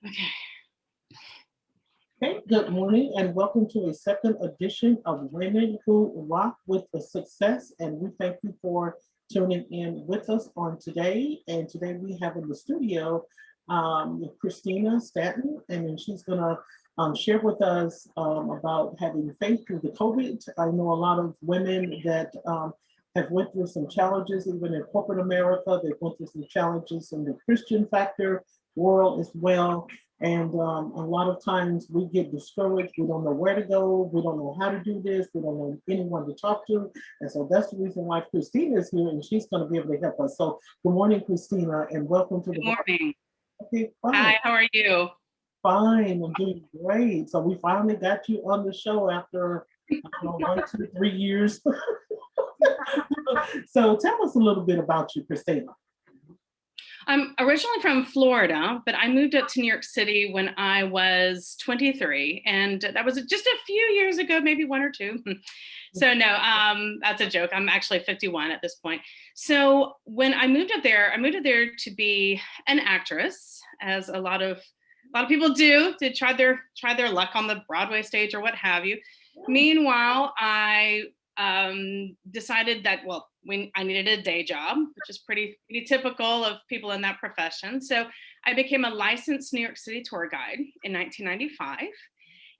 Okay. Hey, good morning and welcome to a second edition of Women Who Rock with the Success. And we thank you for tuning in with us on today. And today we have in the studio Christina Stanton, and then she's going to share with us about having faith through the COVID. I know a lot of women that have went through some challenges, even in corporate America. They've went through some challenges in the Christian factor world as well. And a lot of times we get discouraged. We don't know where to go. We don't know how to do this. We don't know anyone to talk to. And so that's the reason why Christina is here and she's going to be able to help us. So good morning, Christina, and welcome to Good the. morning. Okay, fine. Hi, how are you? Fine. I'm doing great. So we finally got you on the show after, I don't know, 1, 2, 3 years. So tell us a little bit about you, Christina. I'm originally from Florida, but I moved up to New York City when I was 23, and that was just a few years ago, maybe 1 or 2. So no, that's a joke. I'm actually 51 at this point. So when I moved up there to be an actress, as a lot of people do, to try their luck on the Broadway stage or what have you. Meanwhile, I decided that I needed a day job, which is pretty typical of people in that profession. So I became a licensed New York City tour guide in 1995,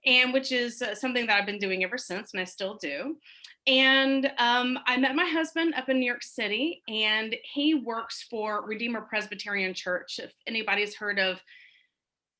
and which is something that I've been doing ever since, and I still do. And I met my husband up in New York City, and he works for Redeemer Presbyterian Church. If anybody's heard of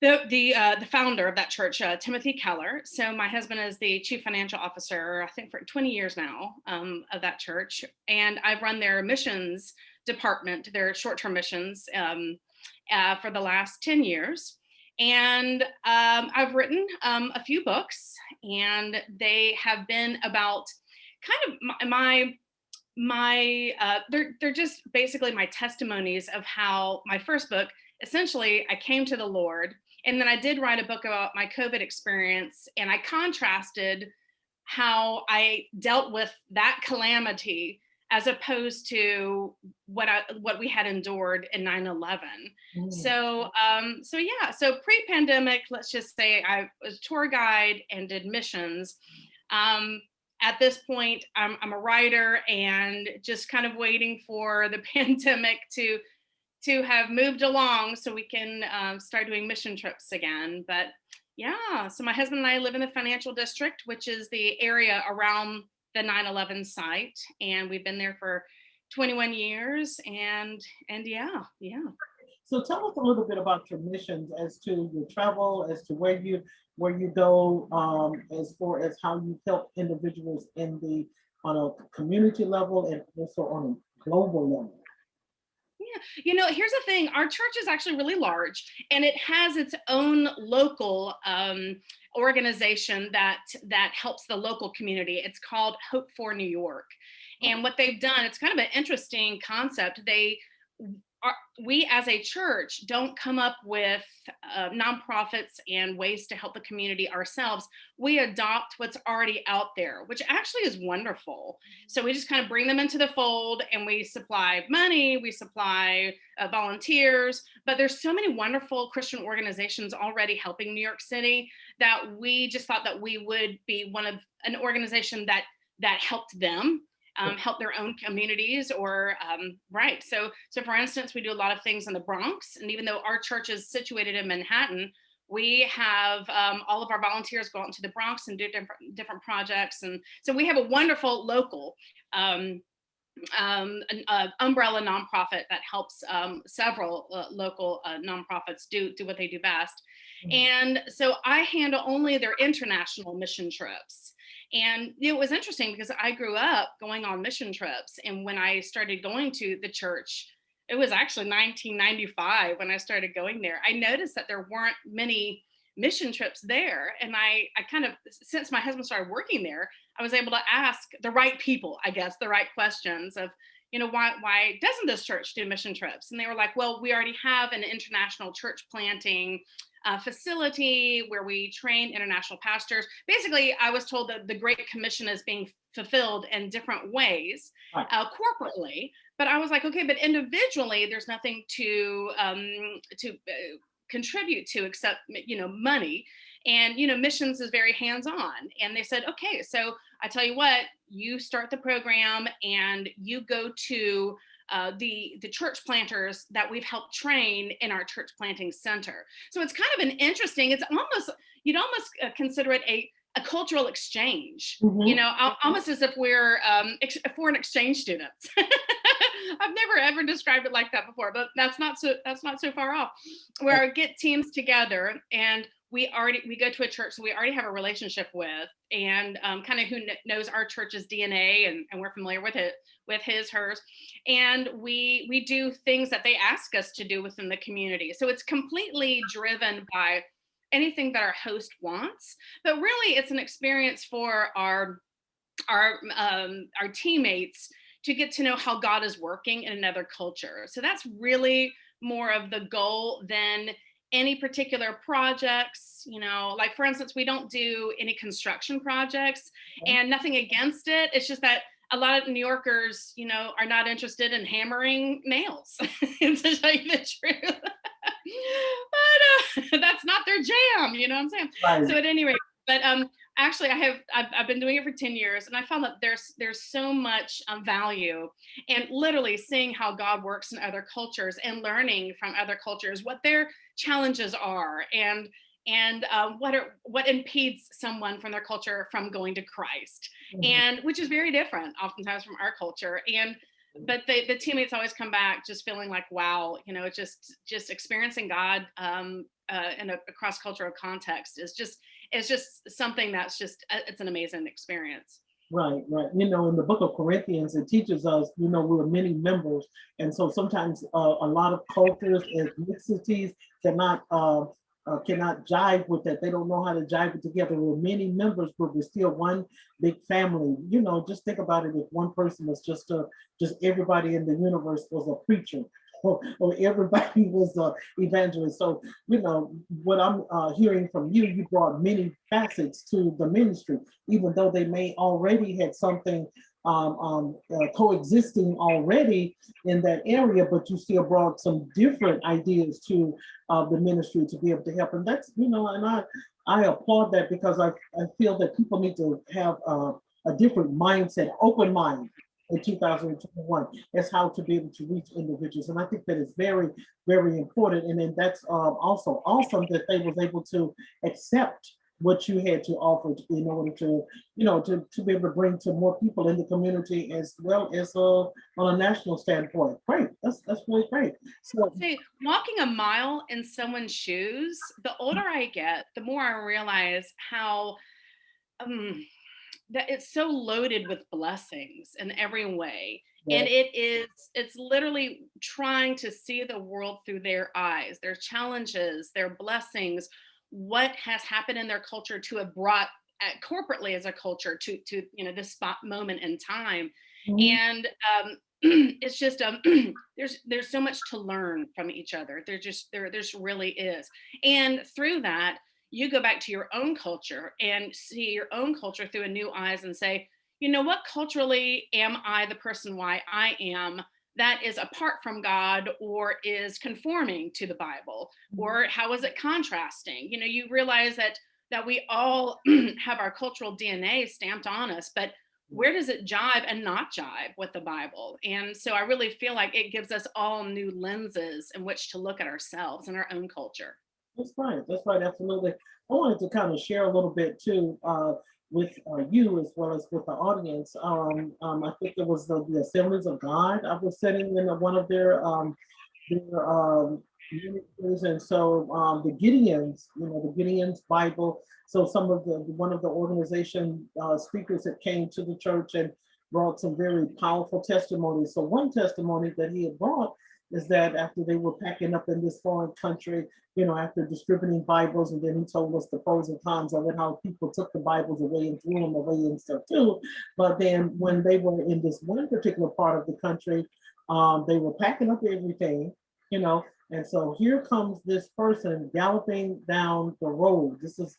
the founder of that church, Timothy Keller. So my husband is the chief financial officer, I think for 20 years now, of that church. And I've run their missions department, their short-term missions, for the last 10 years. And I've written a few books, and they have been about kind of they're just basically my testimonies of how my first book, essentially, I came to the Lord. And then I did write a book about my COVID experience, and I contrasted how I dealt with that calamity as opposed to what we had endured in 9/11. So pre-pandemic, let's just say I was tour guide and did missions. At this point, I'm a writer and just kind of waiting for the pandemic to have moved along so we can start doing mission trips again. But yeah, so my husband and I live in the financial district, which is the area around the 9/11 site. And we've been there for 21 years. And yeah. So tell us a little bit about your missions as to your travel, as to where you go, as far as how you help individuals on a community level and also on a global level. Yeah, here's the thing. Our church is actually really large, and it has its own local organization that helps the local community. It's called Hope for New York. And what they've done, it's kind of an interesting concept. We as a church don't come up with nonprofits and ways to help the community ourselves. We adopt what's already out there, which actually is wonderful. So we just kind of bring them into the fold, and we supply money, we supply volunteers, but there's so many wonderful Christian organizations already helping New York City that we just thought that we would be an organization that helped them. Help their own communities, or right. So for instance, we do a lot of things in the Bronx, and even though our church is situated in Manhattan, we have all of our volunteers go out into the Bronx and do different projects, and so we have a wonderful local an umbrella nonprofit that helps several local nonprofits do what they do best. And so I handle only their international mission trips. And it was interesting because I grew up going on mission trips. And when I started going to the church, it was actually 1995 when I started going there. I noticed that there weren't many mission trips there. And I kind of, since my husband started working there, I was able to ask the right people, I guess, the right questions of, why doesn't this church do mission trips? And they were like, well, we already have an international church planting facility where we train international pastors. Basically, I was told that the Great Commission is being fulfilled in different ways, corporately. But I was like, okay, but individually, there's nothing to contribute to except, money. And, missions is very hands-on. And they said, okay, so I tell you what, you start the program and you go to the church planters that we've helped train in our church planting center. So it's kind of an interesting, you'd almost consider it a cultural exchange, almost as if we're foreign exchange students. I've never ever described it like that before, but that's not so far off. Where I get teams together and we go to a church that we already have a relationship with, and kind of who knows our church's DNA, and we're familiar with it, with hers, and we do things that they ask us to do within the community. So it's completely driven by anything that our host wants, but really it's an experience for our teammates to get to know how God is working in another culture. So that's really more of the goal than any particular projects. Like for instance, we don't do any construction projects, and nothing against it. It's just that a lot of New Yorkers, are not interested in hammering nails, to tell you the truth. But that's not their jam, you know what I'm saying? Right. So at any rate, but actually I've been doing it for 10 years, and I found that there's so much what literally seeing how God works in other cultures and learning from other cultures what their challenges are, and what impedes someone from their culture from going to Christ, and which is very different oftentimes from our culture. But the teammates always come back just feeling like, wow, just experiencing God in a cross-cultural context is just something that's it's an amazing experience. Right. In the book of Corinthians, it teaches us, we're many members. And so sometimes a lot of cultures, ethnicities cannot jive with that. They don't know how to jive it together. We're many members, but we're still one big family. Just think about it. If one person was just everybody in the universe was a preacher, or everybody was an evangelist. So, what I'm hearing from you, you brought many facets to the ministry, even though they may already had something coexisting already in that area, but you still brought some different ideas to the ministry to be able to help. And that's, and I applaud that, because I feel that people need to have a different mindset, open mind in 2021 as how to be able to reach individuals. And I think that is very, very important. And then that's also awesome that they was able to accept what you had to offer in order to, to be able to bring to more people in the community, as well as on a national standpoint. Great, that's really great. So, say, walking a mile in someone's shoes, the older I get, the more I realize how that it's so loaded with blessings in every way. yeah. And it's literally trying to see the world through their eyes, their challenges, their blessings, what has happened in their culture to have brought corporately as a culture to this spot moment in time. And it's just there's so much to learn from each other. There just really is. And through that, you go back to your own culture and see your own culture through a new eyes and say, what culturally am I the person why I am that is apart from God, or is conforming to the Bible, or how is it contrasting? You realize that we all have our cultural DNA stamped on us, but where does it jive and not jive with the Bible? And so I really feel like it gives us all new lenses in which to look at ourselves and our own culture. That's right, absolutely. I wanted to kind of share a little bit too with you, as well as with the audience. I think it was the Assemblies of God. I was sitting in one of their ministries, and so the Gideons, the Gideons Bible. So one of the organization speakers that came to the church and brought some very powerful testimonies. So one testimony that he had brought is that after they were packing up in this foreign country, after distributing Bibles, and then he told us the pros and cons of it, how people took the Bibles away and threw them away and stuff too. But then when they were in this one particular part of the country, they were packing up everything, and so here comes this person galloping down the road. This is,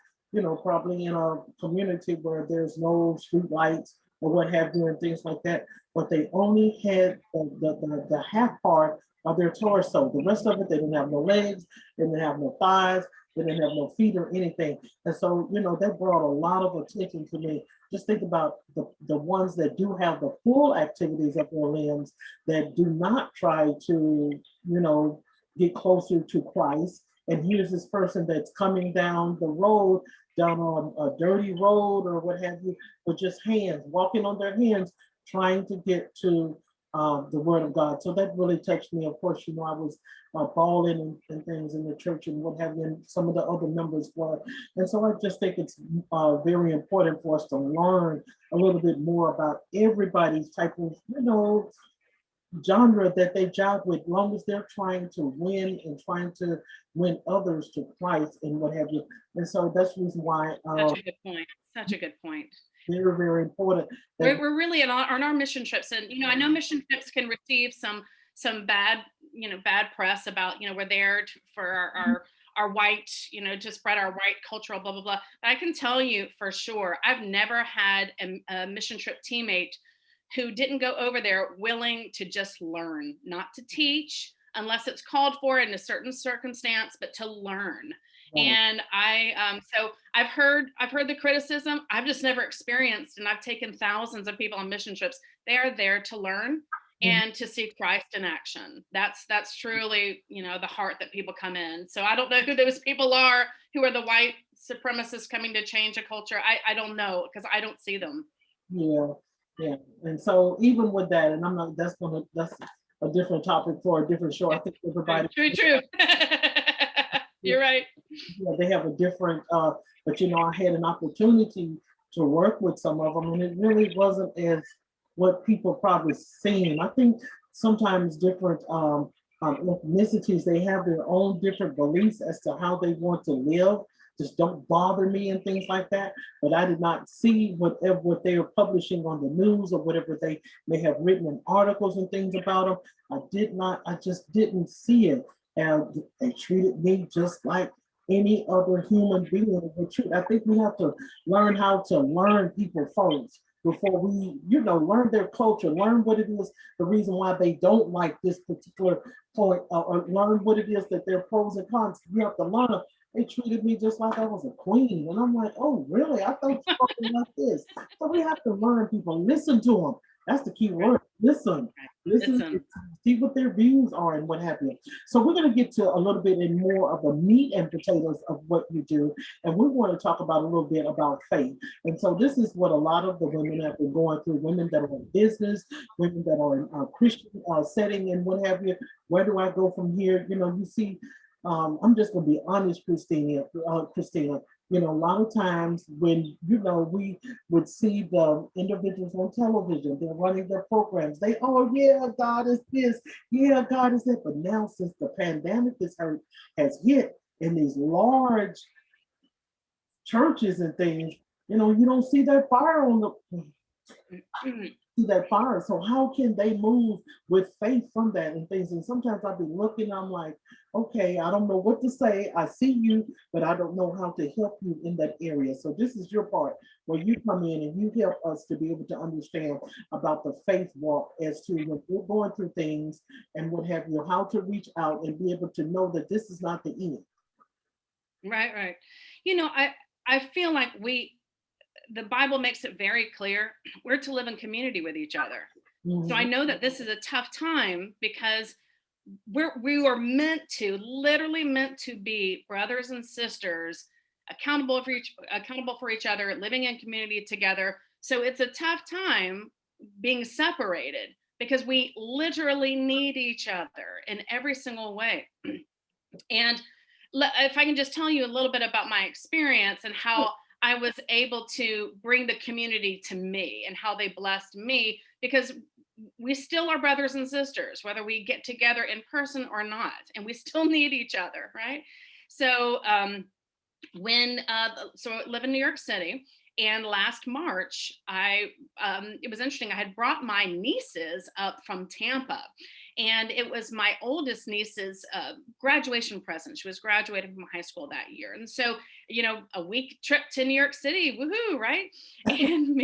probably in a community where there's no street lights or what have you and things like that. But they only had the half part their torso. The rest of it, they didn't have no legs, they didn't have no thighs, they didn't have no feet or anything. And so, that brought a lot of attention to me. Just think about the ones that do have the full activities of their limbs, that do not try to, get closer to Christ. And here's this person that's coming down the road, down on a dirty road or what have you, with just hands, walking on their hands, trying to get to the word of God. So that really touched me. Of course, I was bawling and things in the church and what have you, and some of the other members were. And so I just think it's very important for us to learn a little bit more about everybody's type of, genre that they job with, long as they're trying to win and trying to win others to Christ and what have you. And so that's the reason why Such a good point. Such a good point. very, very important. We're really on our mission trips, and I know mission trips can receive some bad bad press about we're there for our white to spread our white cultural blah blah blah. But I can tell you for sure, I've never had a mission trip teammate who didn't go over there willing to just learn, not to teach unless it's called for in a certain circumstance, but to learn. Right. And so I've heard the criticism. I've just never experienced, and I've taken thousands of people on mission trips. They are there to learn and to see Christ in action. That's truly, the heart that people come in. So I don't know who those people are who are the white supremacists coming to change a culture. I don't know, because I don't see them. Yeah, yeah. And so even with that, and I'm not, that's a different topic for a different show. I think everybody. True. You're right. Yeah, they have a different, but I had an opportunity to work with some of them, and it really wasn't as what people probably seen. I think sometimes different ethnicities, they have their own different beliefs as to how they want to live. Just don't bother me and things like that. But I did not see what they were publishing on the news or whatever they may have written in articles and things about them. I just didn't see it. And they treated me just like any other human being. I think we have to learn how to learn people first before we, learn their culture, learn what it is, the reason why they don't like this particular point, or learn what it is that their pros and cons. You have to learn. They treated me just like I was a queen. And I'm like, oh, really? I thought you were like this. So we have to learn people, listen to them. That's the key word. Listen, see what their views are and what have you. So we're going to get to a little bit in more of the meat and potatoes of what you do. And we want to talk about a little bit about faith. And so this is what a lot of the women have been going through, women that are in business, women that are in a Christian setting and what have you. Where do I go from here? You see, I'm just going to be honest, Christina. A lot of times when, we would see the individuals on television, they're running their programs. Yeah, God is this. Yeah, God is that. But now since the pandemic has hit in these large churches and things, you don't see that fire on the that fire. So how can they move with faith from that and things? And sometimes I'll be looking, I'm like, okay, I don't know what to say. I see you, but I don't know how to help you in that area. So this is your part where you come in and you help us to be able to understand about the faith walk as to when we're going through things and what have you, how to reach out and be able to know that this is not the end. Right. I feel like the Bible makes it very clear we're to live in community with each other. So I know that this is a tough time because we were literally meant to be brothers and sisters, accountable for each other, living in community together. So it's a tough time being separated because we literally need each other in every single way. And if I can just tell you a little bit about my experience and how I was able to bring the community to me and how they blessed me, because we still are brothers and sisters, whether we get together in person or not, and we still need each other, right? So I live in New York City, and last March, it was interesting. I had brought my nieces up from Tampa, and it was my oldest niece's graduation present. She was graduating from high school that year, and so a week trip to New York City, woohoo, right? And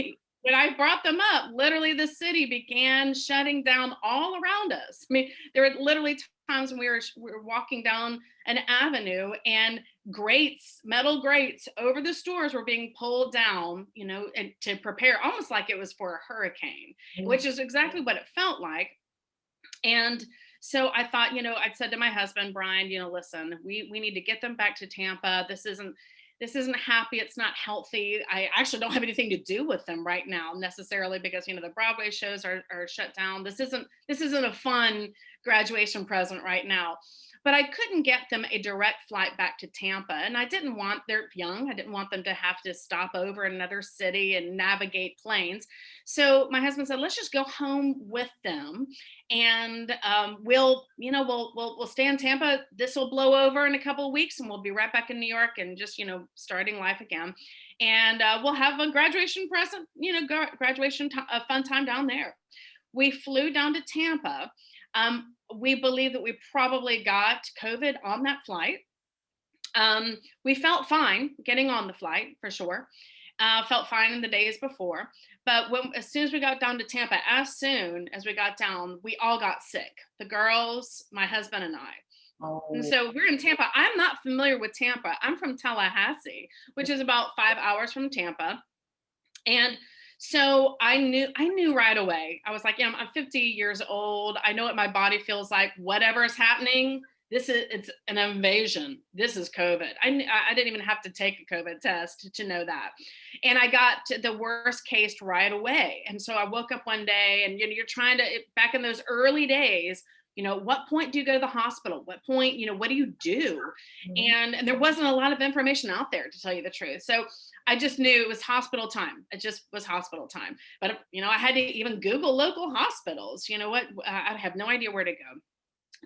when I brought them up, literally the city began shutting down all around us. I mean, there were literally times when we were walking down an avenue and grates, metal grates over the stores were being pulled down, and to prepare almost like it was for a hurricane, Mm. which is exactly what it felt like. And so I thought, I'd said to my husband, Brian, listen, we need to get them back to Tampa. This isn't happy. It's not healthy. I actually don't have anything to do with them right now necessarily because the Broadway shows are shut down. This isn't a fun graduation present right now. But I couldn't get them a direct flight back to Tampa. And they're young. I didn't want them to have to stop over in another city and navigate planes. So my husband said, let's just go home with them and we'll stay in Tampa. This will blow over in a couple of weeks, and we'll be right back in New York and just starting life again. And we'll have a graduation present, a fun time down there. We flew down to Tampa. We believe that we probably got COVID on that flight. We felt fine getting on the flight for sure. Felt fine in the days before. But as soon as we got down to Tampa, as soon as we got down, we all got sick. The girls, my husband and I. And Oh, so we're in Tampa. I'm not familiar with Tampa. I'm from Tallahassee, which is about 5 hours from Tampa. And so I knew right away. I was like, yeah, I'm 50 years old. I know what my body feels like. Whatever is happening, it's an invasion. This is COVID. I didn't even have to take a COVID test to know that. And I got to the worst case right away. And so I woke up one day and you're trying to, back in those early days, what point do you go to the hospital? What point, what do you do? mhm. And there wasn't a lot of information out there, to tell you the truth. So I just knew it was hospital time. It just was hospital time. But, I had to even Google local hospitals. You know what? I have no idea where to go.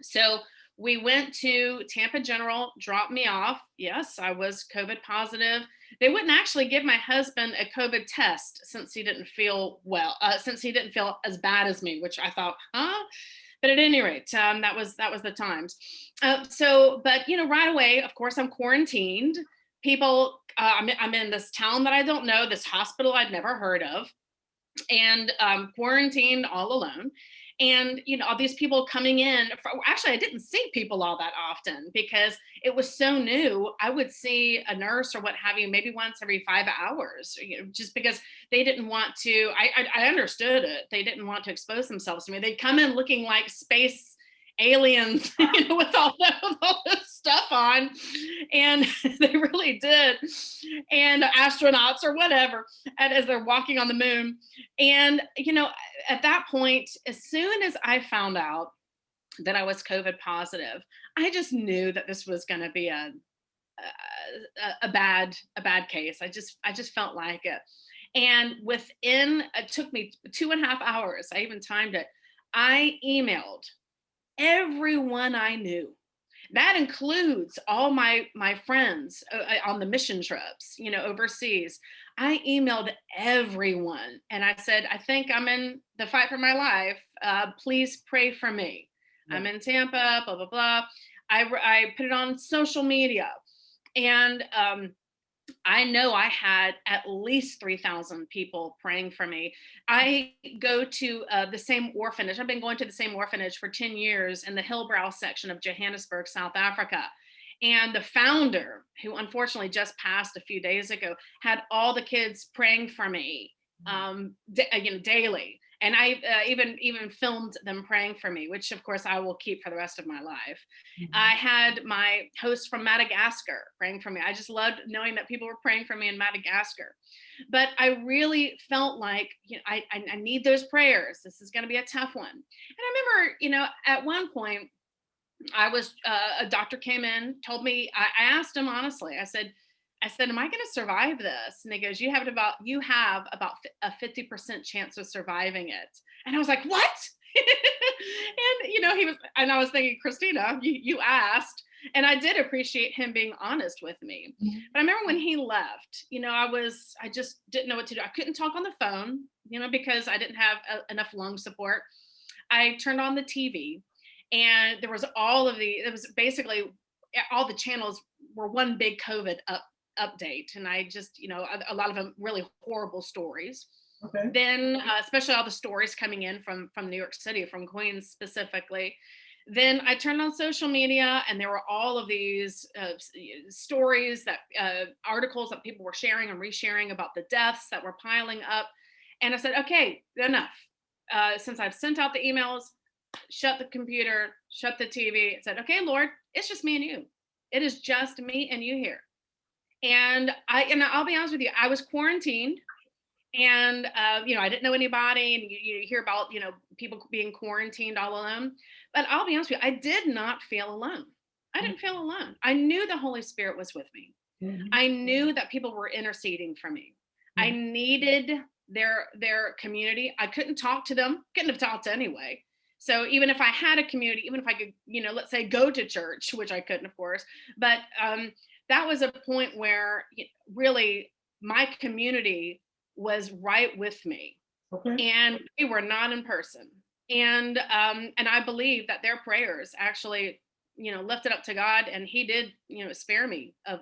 So we went to Tampa General, dropped me off. Yes, I was COVID positive. They wouldn't actually give my husband a COVID test since he didn't feel well, since he didn't feel as bad as me, which I thought, huh? But at any rate, that was the times. But right away, of course, I'm quarantined. People, I'm in this town that I don't know, this hospital I'd never heard of, and quarantined all alone. And all these people coming in. Actually, I didn't see people all that often because it was so new. I would see a nurse or what have you maybe once every 5 hours, just because they didn't want to. I understood it. They didn't want to expose themselves to me. They'd come in looking like space aliens, with all this stuff on, and they really did, and astronauts or whatever, and as they're walking on the moon. And at that point, as soon as I found out that I was COVID positive, I just knew that this was going to be a bad case. I just felt like it. And it took me 2.5 hours. I even timed it. I emailed everyone I knew. That includes all my friends on the mission trips, overseas. I emailed everyone and I said, I think I'm in the fight for my life. Please pray for me. I'm in Tampa, blah, blah, blah. I put it on social media. And I know I had at least 3,000 people praying for me. I go to the same orphanage. I've been going to the same orphanage for 10 years in the Hillbrow section of Johannesburg, South Africa. And the founder, who unfortunately just passed a few days ago, had all the kids praying for me daily. And I even filmed them praying for me, which of course I will keep for the rest of my life. I had my host from Madagascar praying for me. I just loved knowing that people were praying for me in Madagascar. But I really felt like I need those prayers. This is going to be a tough one. And I remember, at one point, a doctor came in, told me, I asked him honestly, I said, am I going to survive this? And he goes, you have about a 50% chance of surviving it. And I was like, what? And I was thinking, Christina, you asked. And I did appreciate him being honest with me. But I remember when he left, I just didn't know what to do. I couldn't talk on the phone, because I didn't have enough lung support. I turned on the TV and there was it was basically all the channels were one big COVID update. And I just, a lot of them really horrible stories. Okay. Then, especially all the stories coming in from New York City, from Queens specifically. Then I turned on social media, and there were all of these stories that articles that people were sharing and resharing about the deaths that were piling up. And I said, okay, enough. Since I've sent out the emails, shut the computer, shut the TV. I said, okay, Lord, it's just me and you. It is just me and you here. And I'll be honest with you, I was quarantined, and I didn't know anybody, and you hear about people being quarantined all alone. But I'll be honest with you, I did not feel alone. I didn't feel alone. I knew the Holy Spirit was with me. Mhm. I knew that people were interceding for me. I Mhm. needed their community. I couldn't talk to them, couldn't have talked anyway. So even if I had a community, even if I could, let's say go to church, which I couldn't, of course, but that was a point where really my community was right with me, Okay. and we were not in person. And I believe that their prayers actually, lifted up to God, and He did, spare me of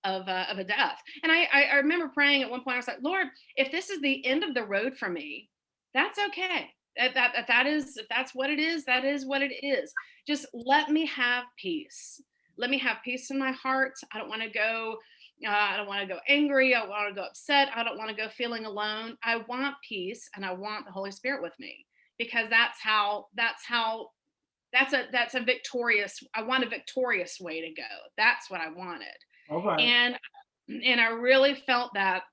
a death. And I remember praying at one point. I was like, Lord, if this is the end of the road for me, that's okay. If that's what it is, that is what it is. Just let me have peace. Let me have peace in my heart. I don't want to go angry. I don't want to go upset. I don't want to go feeling alone. I want peace, and I want the Holy Spirit with me, because that's a victorious. I want a victorious way to go. That's what I wanted. All right. And I really felt that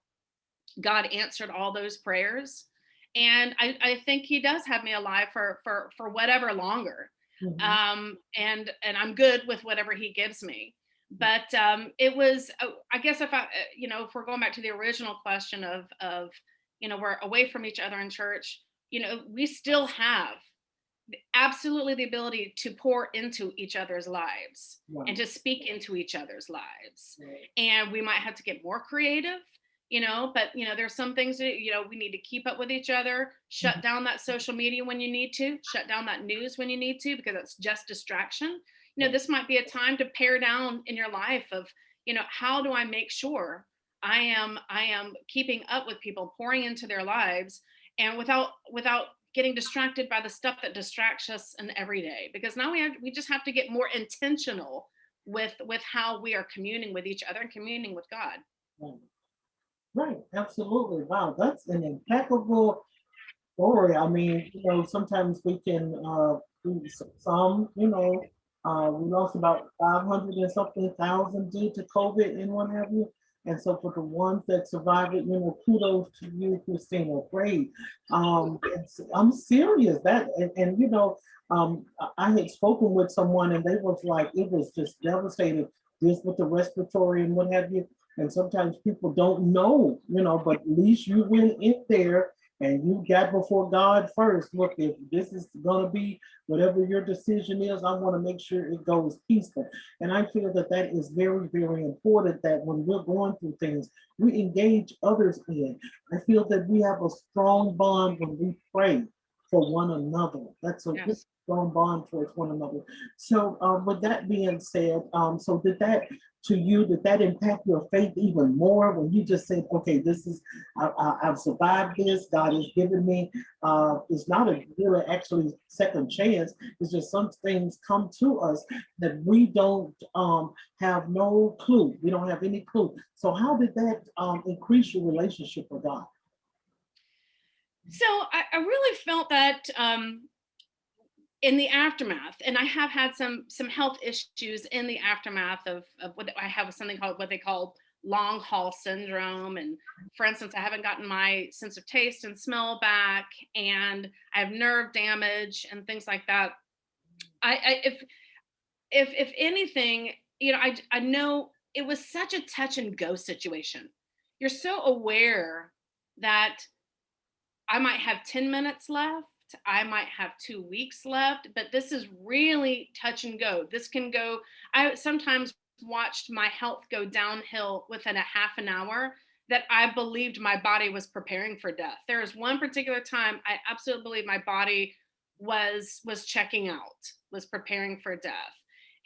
God answered all those prayers. And I think He does have me alive for whatever longer. Mhm. And I'm good with whatever He gives me. But it was, I guess, if we're going back to the original question of we're away from each other in church, we still have absolutely the ability to pour into each other's lives and Right. to speak into each other's lives. Right. And we might have to get more creative, but there's some things that, we need to keep up with each other, Mhm. shut down that social media when you need to, shut down that news when you need to, because it's just distraction. This might be a time to pare down in your life of, how do I make sure I am keeping up with people, pouring into their lives, and without getting distracted by the stuff that distracts us in every day. Because now we just have to get more intentional with how we are communing with each other and communing with God. Right. Right. Absolutely. Wow. That's an impeccable story. I mean, sometimes we can some, we lost about 500 and something thousand due to COVID and what have you. And so for the ones that survived it, kudos to you, Christina. Great. I'm serious. I had spoken with someone and they was like, it was just devastating, just with the respiratory and what have you. And sometimes people don't know, but at least you went in there and you got before God first. Look, if this is going to be whatever your decision is, I want to make sure it goes peaceful. And I feel that that is very, very important, that when we're going through things, we engage others in. I feel that we have a strong bond when we pray for one another. That's a good Yes. strong bond towards one another. So, with that being said, so did that impact your faith even more when you just said, okay, this is I've survived this. God has given me. It's not a really actually second chance. It's just some things come to us that we don't have no clue. We don't have any clue. So how did that increase your relationship with God? So I really felt that in the aftermath, and I have had some health issues in the aftermath of what I have something called what they call long haul syndrome. And for instance, I haven't gotten my sense of taste and smell back, and I have nerve damage and things like that. I if anything, I know it was such a touch and go situation. You're so aware that I might have 10 minutes left. I might have 2 weeks left, but this is really touch and go. This can go, I sometimes watched my health go downhill within a half an hour, that I believed my body was preparing for death. There is one particular time I absolutely believe my body was checking out, was preparing for death.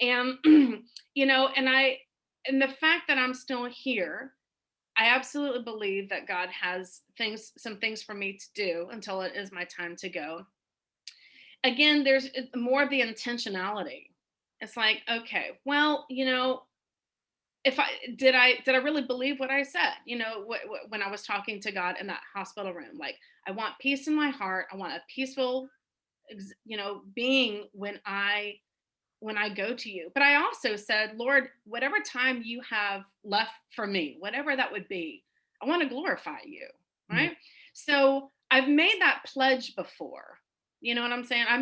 And and the fact that I'm still here, I absolutely believe that God has some things for me to do until it is my time to go. Again, there's more of the intentionality. It's like, okay, well, if I really believe what I said, when I was talking to God in that hospital room, like, I want peace in my heart. I want a peaceful, being when I go to you. But I also said, Lord, whatever time you have left for me, whatever that would be, I want to glorify you. Mhm. Right. So I've made that pledge before. You know what I'm saying? I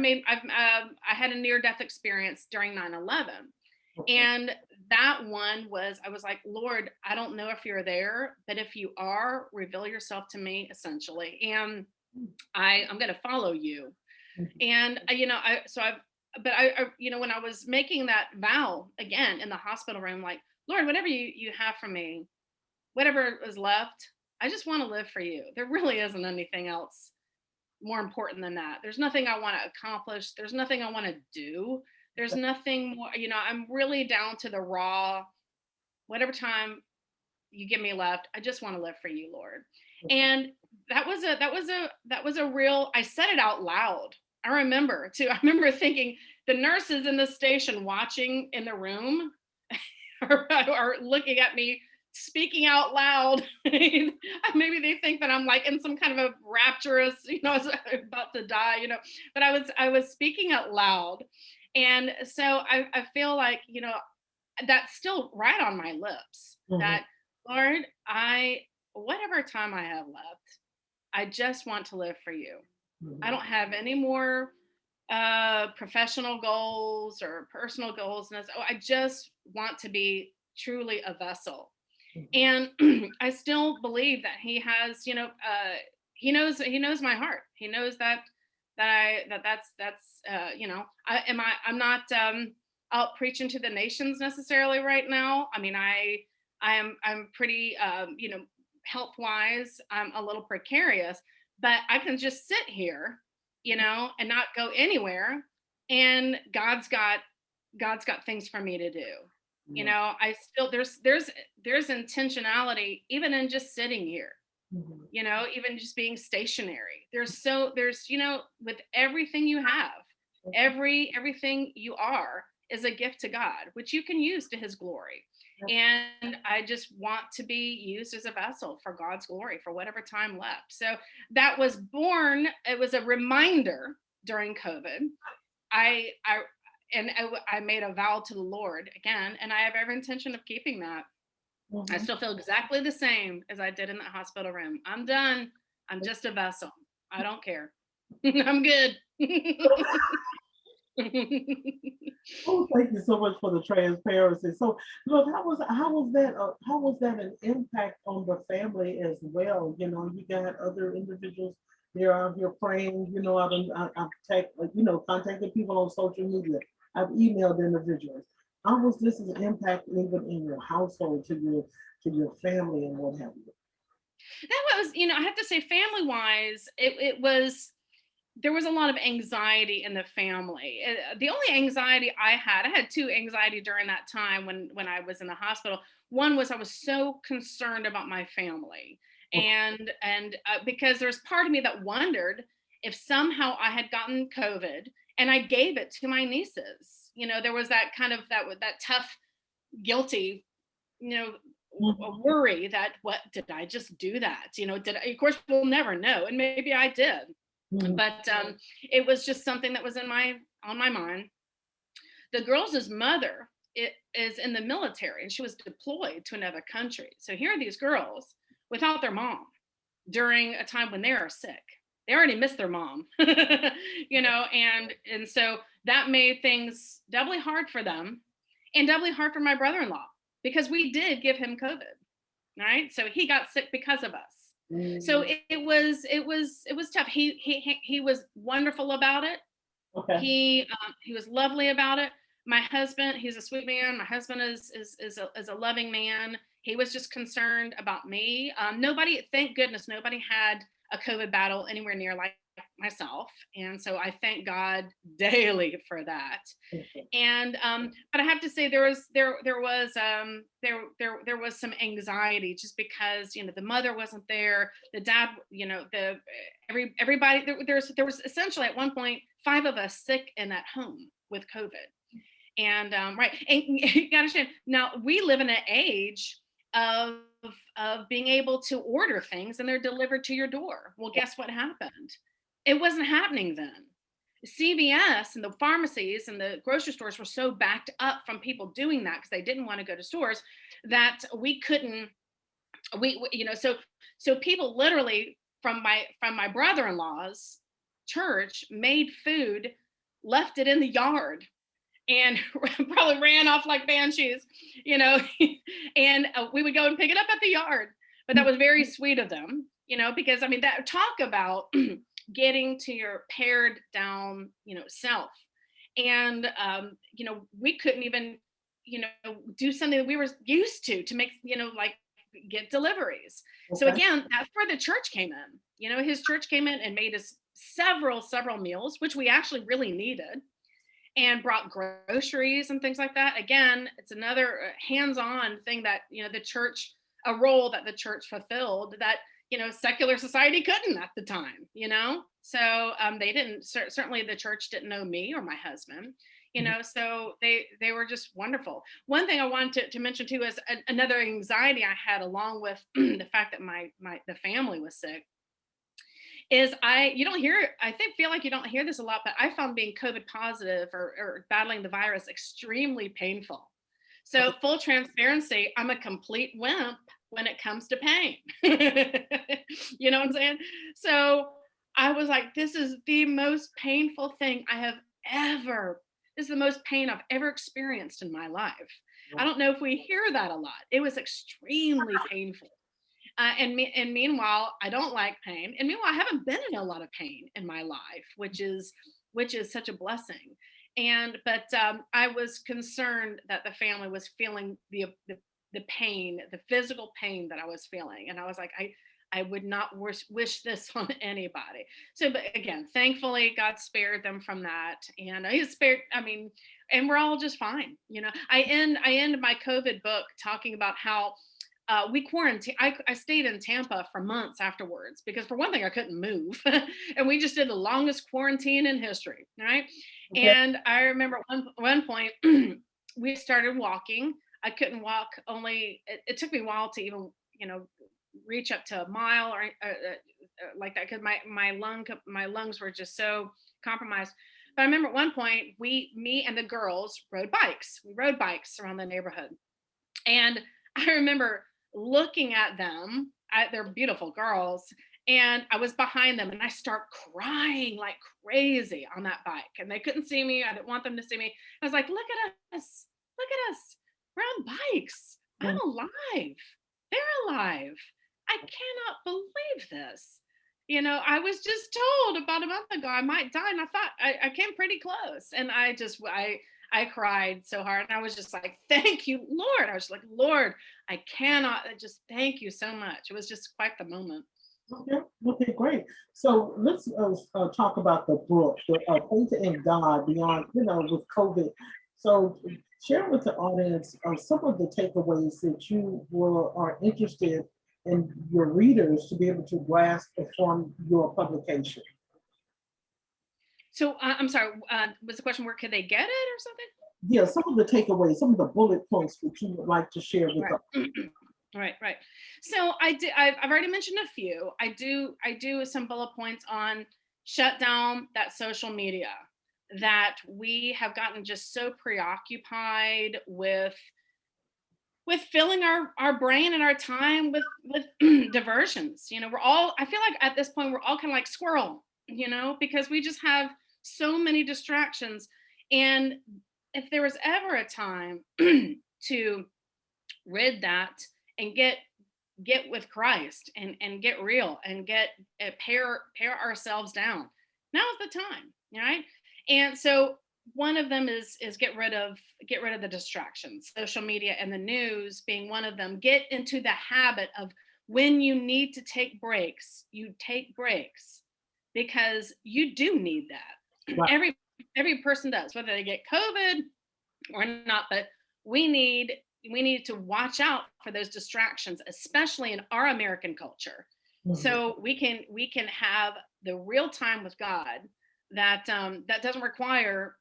had a near death experience during 9/11. Okay. And that one was, I was like, Lord, I don't know if you're there, but if you are, reveal yourself to me, essentially. And I'm going to follow you. Mhm. And when I was making that vow again in the hospital room, like, Lord, whatever you have for me, whatever is left, I just want to live for you. There really isn't anything else more important than that. There's nothing I want to accomplish. There's nothing I want to do. There's nothing more, I'm really down to the raw, whatever time you give me left, I just want to live for you, Lord. And that was a real, I said it out loud. I remember too. I remember thinking the nurses in the station watching in the room are looking at me speaking out loud. Maybe they think that I'm like in some kind of a rapturous, I was about to die, but I was speaking out loud. And so I feel like, that's still right on my lips, Mhm. that, Lord, whatever time I have left, I just want to live for you. I Mhm. don't have any more professional goals or personal goals. And I just want to be truly a vessel. Mhm. And I still believe that he has, he knows my heart. He knows I'm not out preaching to the nations necessarily right now. I mean, I'm pretty, health wise, I'm a little precarious, but I can just sit here, and not go anywhere. And God's got things for me to do. Yeah. I still, there's intentionality even in just sitting here, Mhm. even just being stationary. With everything you have, everything you are is a gift to God, which you can use to his glory. And I just want to be used as a vessel for God's glory for whatever time left. So that was born, it was a reminder during COVID. I made a vow to the Lord again, and I have every intention of keeping that. I Mhm. still feel exactly the same as I did in that hospital room. I'm done. I'm just a vessel. I don't care. I'm good. Oh, thank you so much for the transparency. So, look, how was that an impact on the family as well? You got other individuals they're out here praying. I've contacted people on social media. I've emailed individuals. How was this an impact even in your household to your family and what have you? That was, I have to say, family wise, it was, there was a lot of anxiety in the family. The only anxiety I had two anxiety during that time when I was in the hospital. One was I was so concerned about my family, Okay. and because there's part of me that wondered if somehow I had gotten COVID and I gave it to my nieces. There was that kind of that tough, guilty, you know a Mhm. worry that, what did I just do that? Of course we'll never know, and maybe I did, Mhm. but it was just something that was on my mind. The girls' mother is in the military, and she was deployed to another country. So here are these girls without their mom during a time when they are sick. They already missed their mom, and so that made things doubly hard for them, and doubly hard for my brother-in-law, because we did give him COVID, right? So he got sick because of us. So Mm. it was tough. He was wonderful about it. Okay. He was lovely about it. My husband, he's a sweet man. My husband is a loving man. He was just concerned about me. Nobody, thank goodness, nobody had a COVID battle anywhere near like myself. And so I thank God daily for that. Okay. And but I have to say there was some anxiety just because the mother wasn't there, the dad, the everybody there was essentially at one point 5 of us sick and at home with COVID. And right, and you gotta understand now we live in an age of being able to order things and they're delivered to your door. Well, guess what happened? It wasn't happening then. CVS and the pharmacies and the grocery stores were so backed up from people doing that because they didn't want to go to stores that we couldn't so people literally from my brother-in-law's church made food, left it in the yard, and probably ran off like banshees, you know, and we would go and pick it up at the yard. But that was very sweet of them, because I mean, that talk about getting to your pared down, self. And, we couldn't even, do something that we were used to make, like get deliveries. So Okay. again, that's where the church came in. His church came in and made us several meals, which we actually really needed, and brought groceries and things like that. Again, it's another hands-on thing that the church, a role that the church fulfilled that secular society couldn't at the time. So they didn't certainly the church didn't know me or my husband. So they were just wonderful. One thing I wanted to mention too is another anxiety I had along with the fact that the family was sick is you don't hear I think feel like you don't hear this a lot, but I found being COVID positive or battling the virus extremely painful. So full transparency, I'm a complete wimp when it comes to pain. You know what I'm saying? So I was like, this is the most painful thing I have ever, this is the most pain I've ever experienced in my life. I don't know if we hear that a lot. It was extremely painful. And meanwhile, I don't like pain. And meanwhile, I haven't been in a lot of pain in my life, which is such a blessing. But I was concerned that the family was feeling the pain, the physical pain that I was feeling, and I was like, I would not wish this on anybody. So, but again, thankfully, God spared them from that, and He spared. I mean, and we're all just fine. I end my COVID book talking about how we quarantined. I stayed in Tampa for months afterwards because, for one thing, I couldn't move, and we just did the longest quarantine in history, right? Okay. And I remember at one point we started walking. I couldn't walk. It took me a while to even reach up to a mile or like that because my lungs were just so compromised. But I remember at one point me and the girls rode bikes. We rode bikes around the neighborhood, and I remember looking at them. They're beautiful girls. And I was behind them and I start crying like crazy on that bike. And they couldn't see me. I didn't want them to see me. I was like, look at us. Look at us. We're on bikes. I'm alive. They're alive. I cannot believe this. I was just told about a month ago I might die. And I thought I came pretty close. And I cried so hard. And I was just like, thank you, Lord. I was like, Lord, I cannot just thank you so much. It was just quite the moment. Okay, okay, great. So let's talk about the book, Faith in God Beyond, with COVID. So share with the audience some of the takeaways that you are interested in your readers to be able to grasp from your publication. So I'm sorry, was the question where could they get it or something? Yeah, some of the takeaways, some of the bullet points that you would like to share with us. Right. So I've already mentioned a few. I do some bullet points on shut down that social media, that we have gotten just so preoccupied with filling our brain and our time with diversions. I feel like at this point we're all kind of like squirrel, because we just have so many distractions. And if there was ever a time to rid that and get with Christ and get real and get pare ourselves down, now's the time, right? And so one of them is get rid of the distractions, social media and the news being one of them. Get into the habit of when you need to take breaks, you take breaks. because you do need that. Right. Every person does, whether they get COVID or not, but we need to watch out for those distractions, especially in our American culture. Mhm. So we can have the real time with God that that doesn't require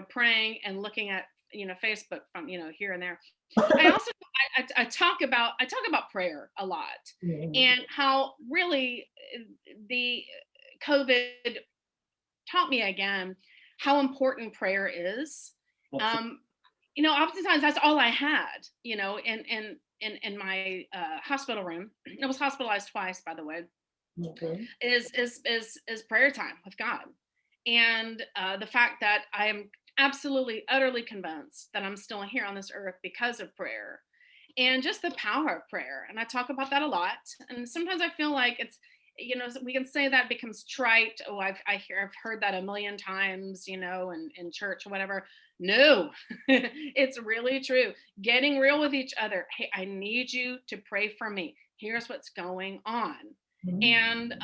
praying and looking at Facebook from here and there. I also I talk about prayer a lot, Mhm. and how really the COVID taught me again how important prayer is. Absolutely. Um, oftentimes that's all I had, in my hospital room. I was hospitalized twice, by the way. Okay. Is prayer time with God, and the fact that I am absolutely utterly convinced that I'm still here on this earth because of prayer, and just the power of prayer. And I talk about that a lot. And sometimes I feel like it's, we can say that becomes trite. Oh, I've heard that a million times, in church or whatever. No, it's really true. Getting real with each other. Hey, I need you to pray for me. Here's what's going on. Mhm. And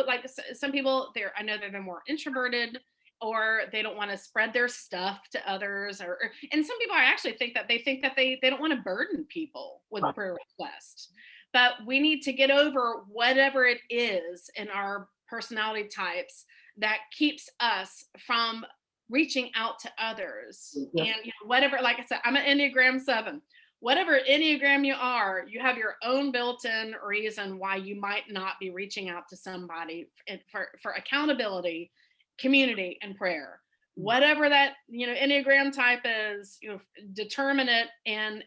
like some people, I know they're more introverted, or they don't want to spread their stuff to others, and some people, I actually think that they don't want to burden people with Right. prayer requests. But we need to get over whatever it is in our personality types that keeps us from reaching out to others. Yes. And whatever, like I said, I'm an Enneagram 7. Whatever Enneagram you are, you have your own built-in reason why you might not be reaching out to somebody for accountability, community, and prayer. Whatever that Enneagram type is, determine it and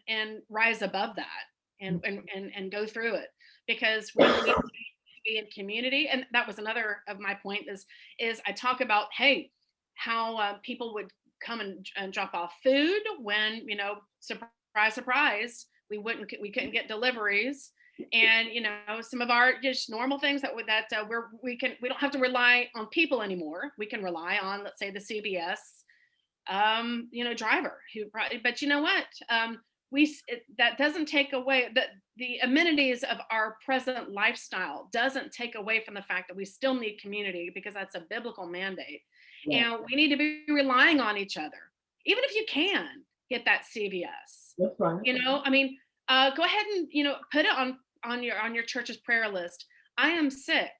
rise above that, and go through it. Because when we be in community, and that was another of my point, is I talk about, hey, how people would come and drop off food when surprise surprise, we couldn't get deliveries. And some of our just normal things we don't have to rely on people anymore. We can rely on, let's say, the CBS driver who but you know what, that doesn't take away the amenities of our present lifestyle, doesn't take away from the fact that we still need community, because that's a biblical mandate. Yeah. And we need to be relying on each other, even if you can get that CVS. That's right. I mean, go ahead and put it on your church's prayer list. I am sick.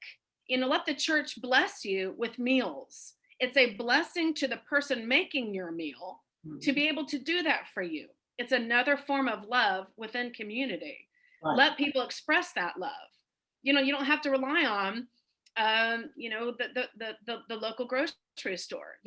Let the church bless you with meals. It's a blessing to the person making your meal to Mhm. be able to do that for you. It's another form of love within community. Right. Let people express that love. You don't have to rely on the local grocery store.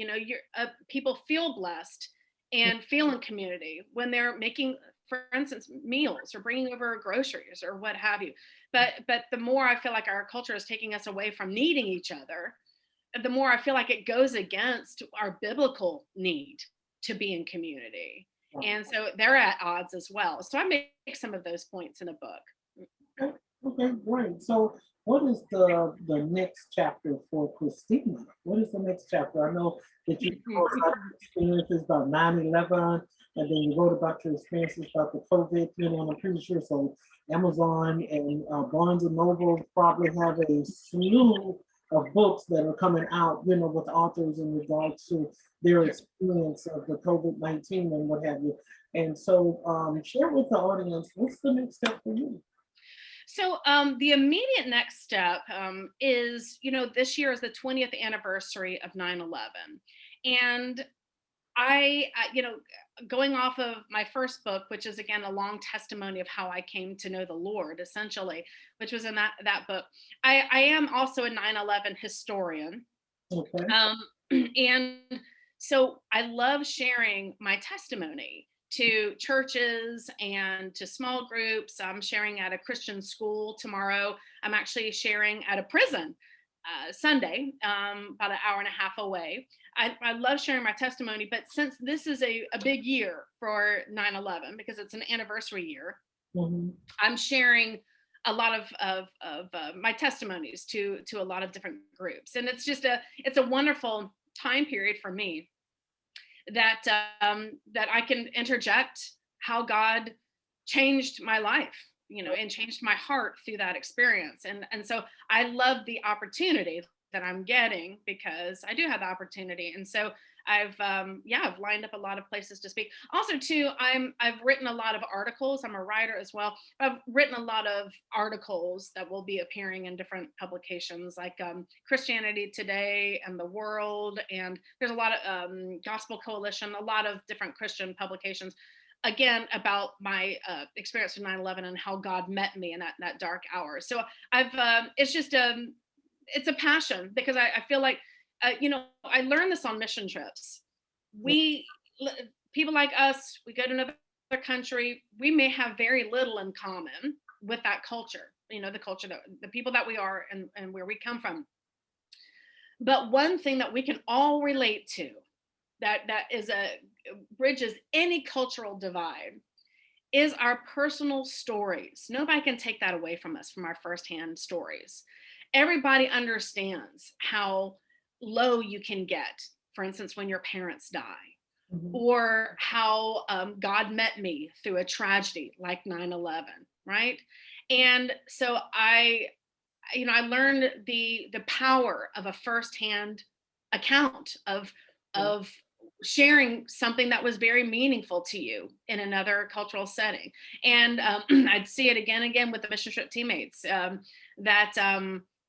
People feel blessed and feel in community when they're making, for instance, meals or bringing over groceries or what have you. But the more I feel like our culture is taking us away from needing each other, the more I feel like it goes against our biblical need to be in community. Right. And so they're at odds as well. So I make some of those points in the book. Okay, okay, great. So what is the next chapter for Christina? What is the next chapter? I know that you wrote about your experiences about 9/11, and then you wrote about your experiences about the COVID, and I'm pretty sure so Amazon and Barnes and Noble probably have a slew of books that are coming out, with authors in regards to their experience of the COVID-19 and what have you. And so share with the audience, what's the next step for you? So the immediate next step is, this year is the 20th anniversary of 9/11. And going off of my first book, which is again a long testimony of how I came to know the Lord, essentially, which was in that book. I am also a 9/11 historian. Okay. Um, and so I love sharing my testimony to churches and to small groups. I'm sharing at a Christian school tomorrow. I'm actually sharing at a prison Sunday, about an hour and a half away. I love sharing my testimony, but since this is a big year for 9/11, because it's an anniversary year, Mhm. I'm sharing a lot of my testimonies to a lot of different groups, and it's a wonderful time period for me that that I can interject how God changed my life, and changed my heart through that experience. And so I love the opportunity, that I'm getting because I do have the opportunity. And so I've lined up a lot of places to speak. Also, too, I've written a lot of articles. I'm a writer as well. I've written a lot of articles that will be appearing in different publications like Christianity Today and The World. And there's a lot of Gospel Coalition, a lot of different Christian publications, again, about my experience with 9/11 and how God met me in that dark hour. So it's just it's a passion because I feel like, I learned this on mission trips. We, people like us, we go to another country, we may have very little in common with that culture, the culture that the people that we are and where we come from. But one thing that we can all relate to that is bridges any cultural divide is our personal stories. Nobody can take that away from us, from our firsthand stories. Everybody understands how low you can get, for instance, when your parents die, or how God met me through a tragedy like 9/11, right? And so I learned the power of a firsthand account of sharing something that was very meaningful to you in another cultural setting. And I'd see it again and again with the mission trip teammates,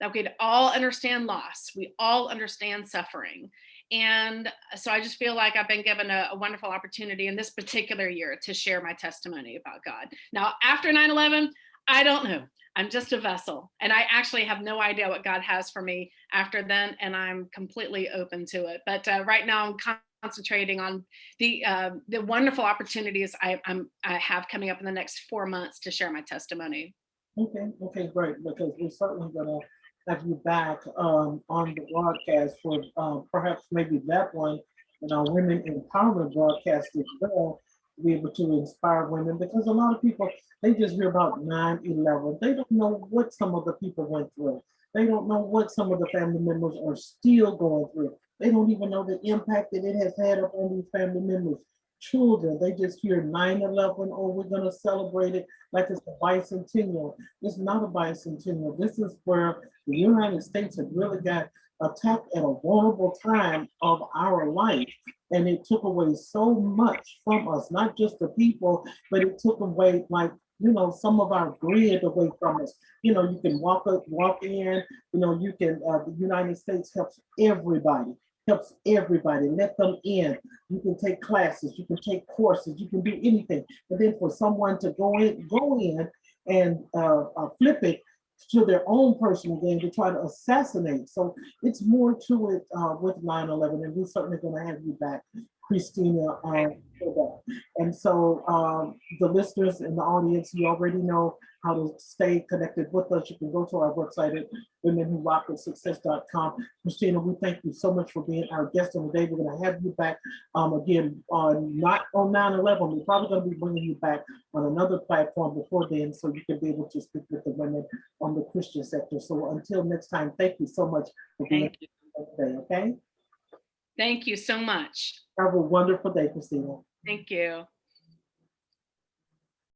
that we all understand loss, we all understand suffering. And so I just feel like I've been given a wonderful opportunity in this particular year to share my testimony about God. Now, after 9/11, I don't know. I'm just a vessel. And I actually have no idea what God has for me after then. And I'm completely open to it. But right now I'm concentrating on the wonderful opportunities I have coming up in the next 4 months to share my testimony. Okay, great. Because we're certainly going to have you back on the broadcast for perhaps maybe that one and our women empowerment broadcast as well, to be able to inspire women. Because a lot of people, they just hear about 9/11. They don't know what some of the people went through. They don't know what some of the family members are still going through. They don't even know the impact that it has had upon these family members. Children, they just hear 9/11, oh, we're going to celebrate it like it's a bicentennial. It's not a bicentennial. This is where the United States had really got attacked at a vulnerable time of our life. And it took away so much from us, not just the people, but it took away, like, some of our grid away from us. You can walk in, you can, the United States helps everybody, let them in. You can take classes, you can take courses, you can do anything. But then for someone to go in and flip it to their own personal gain to try to assassinate. So it's more to it with 9/11, and we're certainly going to have you back, Christina, for that. And so the listeners in the audience, you already know how to stay connected with us. You can go to our website at womenwhorockWithSuccess.com. Christina, we thank you so much for being our guest on the day. We're going to have you back again not on 9/11. We're probably going to be bringing you back on another platform before then, so you can be able to speak with the women on the Christian sector. So until next time, thank you so much for being here today. Okay. Thank you so much. Have a wonderful day, Christina. Thank you.